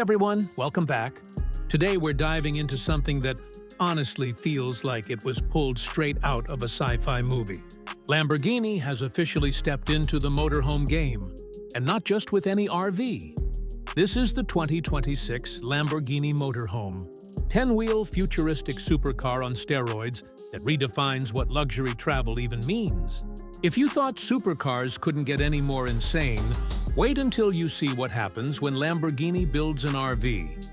everyone, welcome back. Today we're diving into something that honestly feels like it was pulled straight out of a sci-fi movie. Lamborghini has officially stepped into the motorhome game, and not just with any RV. This is the 2026 Lamborghini Motorhome, 10-wheel futuristic supercar on steroids that redefines what luxury travel even means. If you thought supercars couldn't get any more insane, wait until you see what happens when Lamborghini builds an RV.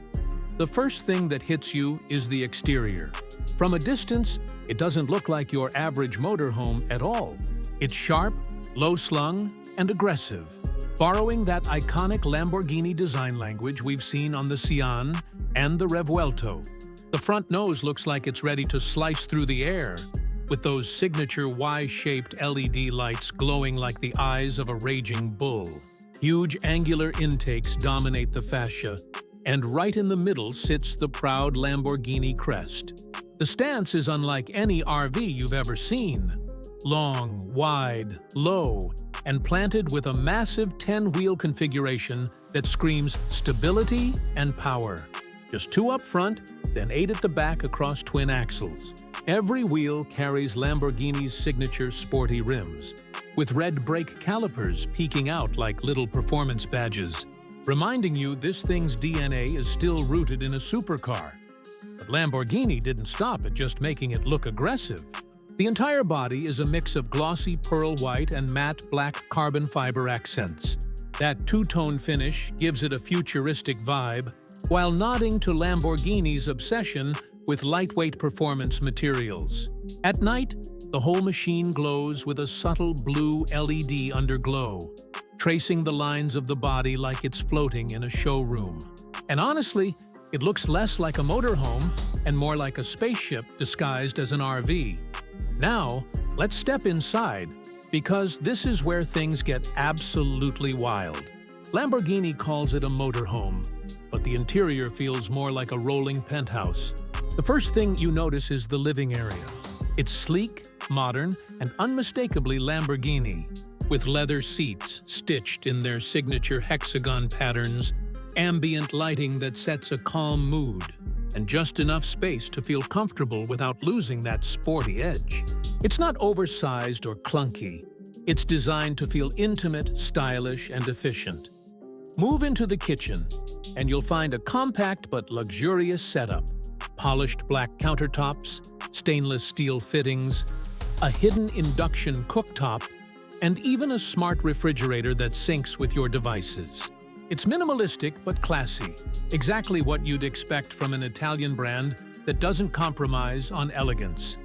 The first thing that hits you is the exterior. From a distance, it doesn't look like your average motorhome at all. It's sharp, low-slung, and aggressive, borrowing that iconic Lamborghini design language we've seen on the Sián and the Revuelto. The front nose looks like it's ready to slice through the air, with those signature Y-shaped LED lights glowing like the eyes of a raging bull. Huge angular intakes dominate the fascia, and right in the middle sits the proud Lamborghini crest. The stance is unlike any RV you've ever seen. Long, wide, low, and planted with a massive 10-wheel configuration that screams stability and power. Just 2 up front, then 8 at the back across twin axles. Every wheel carries Lamborghini's signature sporty rims, with red brake calipers peeking out like little performance badges, reminding you this thing's DNA is still rooted in a supercar. But Lamborghini didn't stop at just making it look aggressive. The entire body is a mix of glossy pearl white and matte black carbon fiber accents. That two-tone finish gives it a futuristic vibe, while nodding to Lamborghini's obsession with lightweight performance materials. At night, the whole machine glows with a subtle blue LED underglow, tracing the lines of the body like it's floating in a showroom. And honestly, it looks less like a motorhome and more like a spaceship disguised as an RV. Now, let's step inside, because this is where things get absolutely wild. Lamborghini calls it a motorhome, but the interior feels more like a rolling penthouse. The first thing you notice is the living area. It's sleek, modern, and unmistakably Lamborghini, with leather seats stitched in their signature hexagon patterns, ambient lighting that sets a calm mood, and just enough space to feel comfortable without losing that sporty edge. It's not oversized or clunky. It's designed to feel intimate, stylish, and efficient. Move into the kitchen, and you'll find a compact but luxurious setup. Polished black countertops, stainless steel fittings, a hidden induction cooktop, and even a smart refrigerator that syncs with your devices. It's minimalistic but classy, exactly what you'd expect from an Italian brand that doesn't compromise on elegance.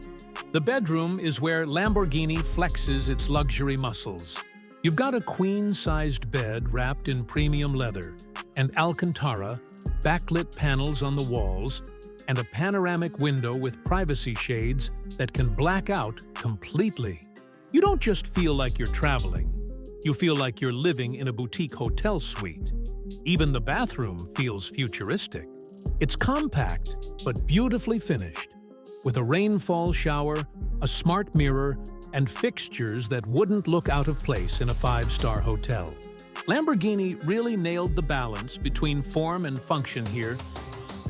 The bedroom is where Lamborghini flexes its luxury muscles. You've got a queen-sized bed wrapped in premium leather, and Alcantara, backlit panels on the walls, and a panoramic window with privacy shades that can black out completely. You don't just feel like you're traveling. You feel like you're living in a boutique hotel suite. Even the bathroom feels futuristic. It's compact, but beautifully finished, with a rainfall shower, a smart mirror, and fixtures that wouldn't look out of place in a 5-star hotel. Lamborghini really nailed the balance between form and function here.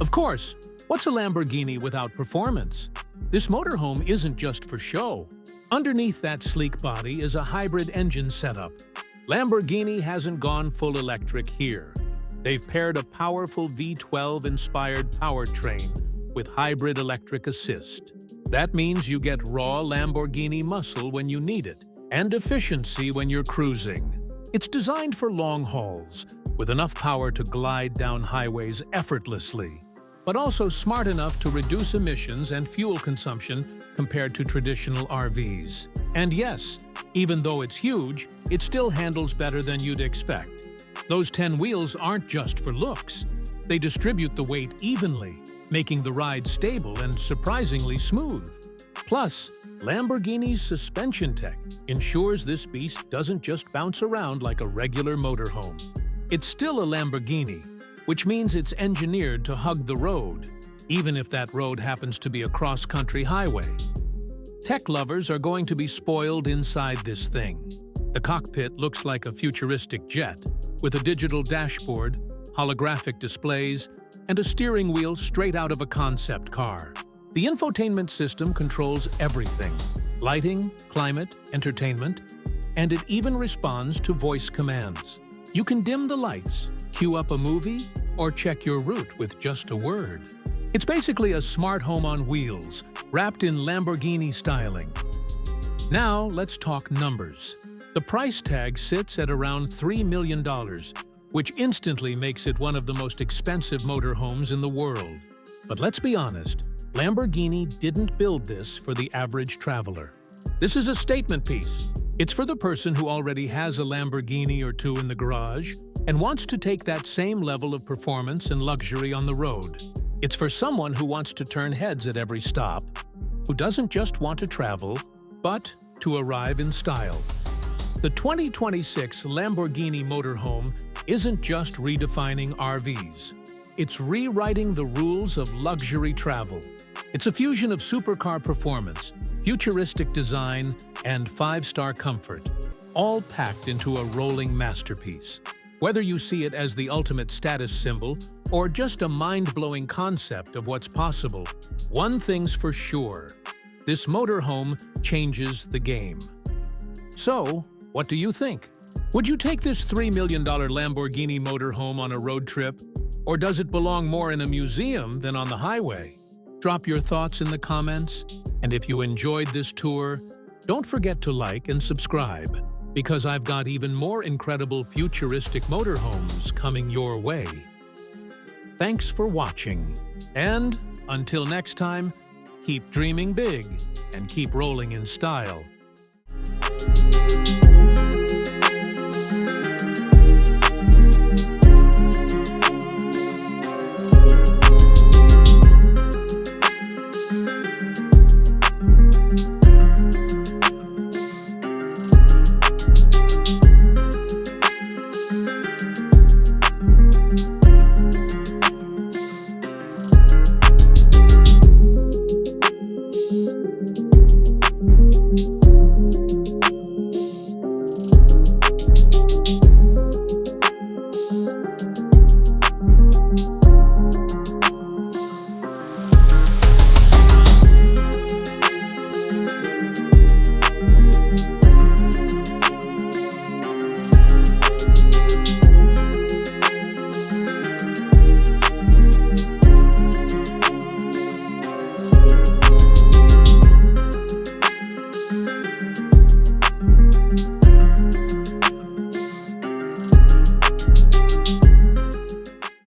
Of course, what's a Lamborghini without performance? This motorhome isn't just for show. Underneath that sleek body is a hybrid engine setup. Lamborghini hasn't gone full electric here. They've paired a powerful V12-inspired powertrain with hybrid electric assist. That means you get raw Lamborghini muscle when you need it, and efficiency when you're cruising. It's designed for long hauls, with enough power to glide down highways effortlessly, but also smart enough to reduce emissions and fuel consumption compared to traditional RVs. And yes, even though it's huge, it still handles better than you'd expect. Those 10 wheels aren't just for looks. They distribute the weight evenly, making the ride stable and surprisingly smooth. Plus, Lamborghini's suspension tech ensures this beast doesn't just bounce around like a regular motorhome. It's still a Lamborghini, which means it's engineered to hug the road, even if that road happens to be a cross-country highway. Tech lovers are going to be spoiled inside this thing. The cockpit looks like a futuristic jet, with a digital dashboard, holographic displays, and a steering wheel straight out of a concept car. The infotainment system controls everything: lighting, climate, entertainment, and it even responds to voice commands. You can dim the lights, queue up a movie, or check your route with just a word. It's basically a smart home on wheels, wrapped in Lamborghini styling. Now, let's talk numbers. The price tag sits at around $3 million, which instantly makes it one of the most expensive motorhomes in the world. But let's be honest, Lamborghini didn't build this for the average traveler. This is a statement piece. It's for the person who already has a Lamborghini or two in the garage and wants to take that same level of performance and luxury on the road. It's for someone who wants to turn heads at every stop, who doesn't just want to travel, but to arrive in style. The 2026 Lamborghini Motorhome isn't just redefining RVs. It's rewriting the rules of luxury travel. It's a fusion of supercar performance, futuristic design, and five-star comfort, all packed into a rolling masterpiece. Whether you see it as the ultimate status symbol or just a mind-blowing concept of what's possible, one thing's for sure: this motorhome changes the game. So, what do you think? Would you take this $3 million Lamborghini motorhome on a road trip? Or does it belong more in a museum than on the highway? Drop your thoughts in the comments, and if you enjoyed this tour, don't forget to like and subscribe, because I've got even more incredible futuristic motorhomes coming your way. Thanks for watching, and until next time, keep dreaming big and keep rolling in style.